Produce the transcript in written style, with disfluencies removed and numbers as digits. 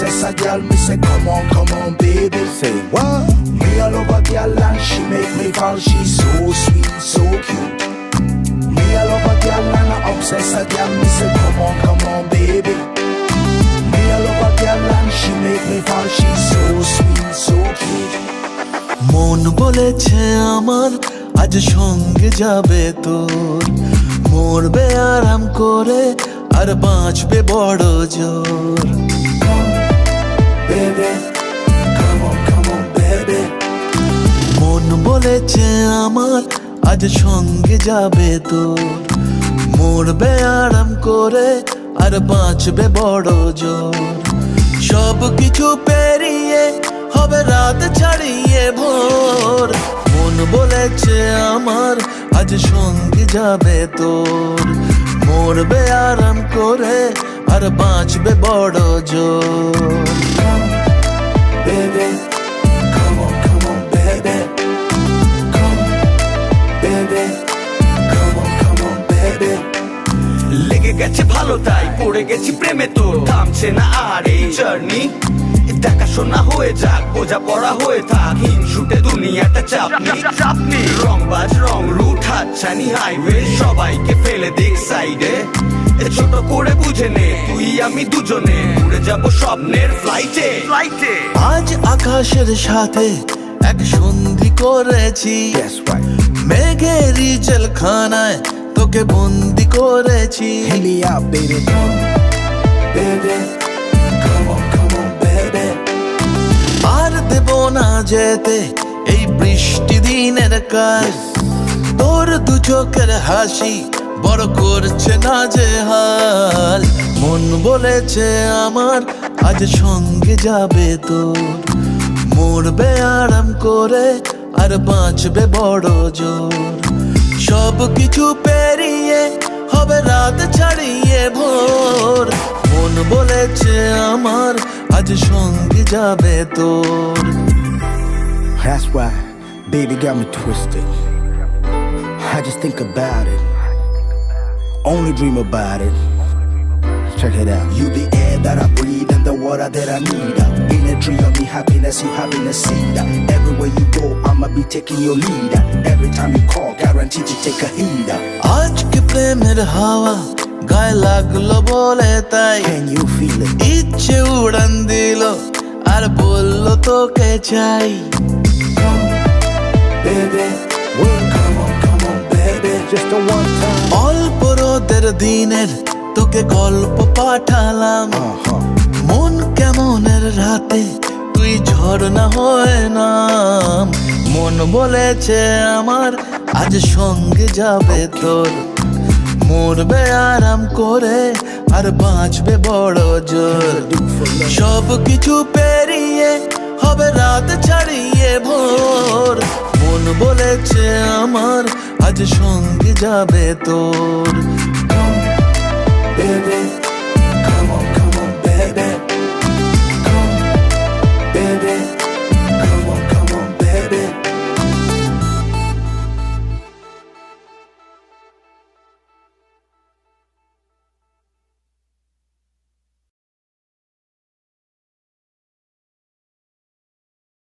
obsess a girl, me say come on, baby. Say what? Me all over girl and she make me fall. She's so sweet, so cute. Me all over girl and I obsess a girl, me say come on, baby. Me all over girl and she make me fall. She's so sweet, so cute. মন বলেছে আমার আজ সঙ্গে যাবে তোর, মরবে আরাম করে আর বাঁচবে বড় জোর। Baby, come on, baby. মন বলেছে আমার আজ সঙ্গে যাবে তোর, মরবে আরাম করে আর বাঁচবে বড় জোর। সব কিছু পেরিয়ে হবে রাত ছাড়িয়ে ভোর, মন বলেছে আমার আজ সঙ্গে যাবে তোর, মরবে আরাম করে আর বাঁচবে বড় জোর। Baby, come on, baby. Come, baby, come on, baby. লেগে গেছে ভালো তাই পড়ে গেছি প্রেমে, তোর থামছে না আর এই জার্নি। দেখাশোনা হয়ে যাক, বোঝা পড়া হয়ে থাক, হিংসুটে দুনিয়াটা চাপনি। রংবাজ রং রুট হাতছানি হাইওয়ে, সবাইকে ফেলে দিক সাইডে। ছোট করে বুঝে নে তুই আমি দুজনে উড়ে যাব স্বপ্নের ফ্লাইটে। আজ আকাশের সাথে এক সন্ধি করেছি, That's right. মেঘেরই জেলখানায় তোকে বন্দি করেছি। Hit me out, baby. Baby, come on, baby. আর দেব না যেতে এই বৃষ্টি দিনের কাল, তোর দু চোখের হাসি বড় করছে না যে হাল। মন বলেছে আমার আজ সঙ্গে যাবে তোর, মরবে আরাম করে আর বাঁচবে বড় জোর। সব কিছু পেরিয়ে হবে রাত ছাড়িয়ে ভোর, মন বলেছে আমার আজ সঙ্গে যাবে তোর। That's why, baby got me twisted. I just think about it, only dream about it. Check it out. You the air that I breathe and the water that I need. In a tree of me happiness, you having a seed. Everywhere you go, I'ma be taking your lead. Every time you call, guaranteed to take a heed. আজকে প্রেমের হাওয়া গায়ে লাগলো বলে তাই, Can you feel it? ইচ্ছে উড়ান দিল আর বললো তোকে চাই। Baby, come on, baby. Just a one time. অল্প রোদের দিনের তোকে গল্প পাঠালাম, মন কেমনের রাতে তুই ঝর্ণা হয়ে নাম। মন বলেছে আমার আজ সঙ্গে যাবে তোর, মরবে আরাম করে আর বাঁচবে বড় জোর। সব কিছু পেরিয়ে হবে রাত ছাড়িয়ে ভোর, মন বলেছে আমার আজ সঙ্গে যাবে তোর। Baby, come on, baby.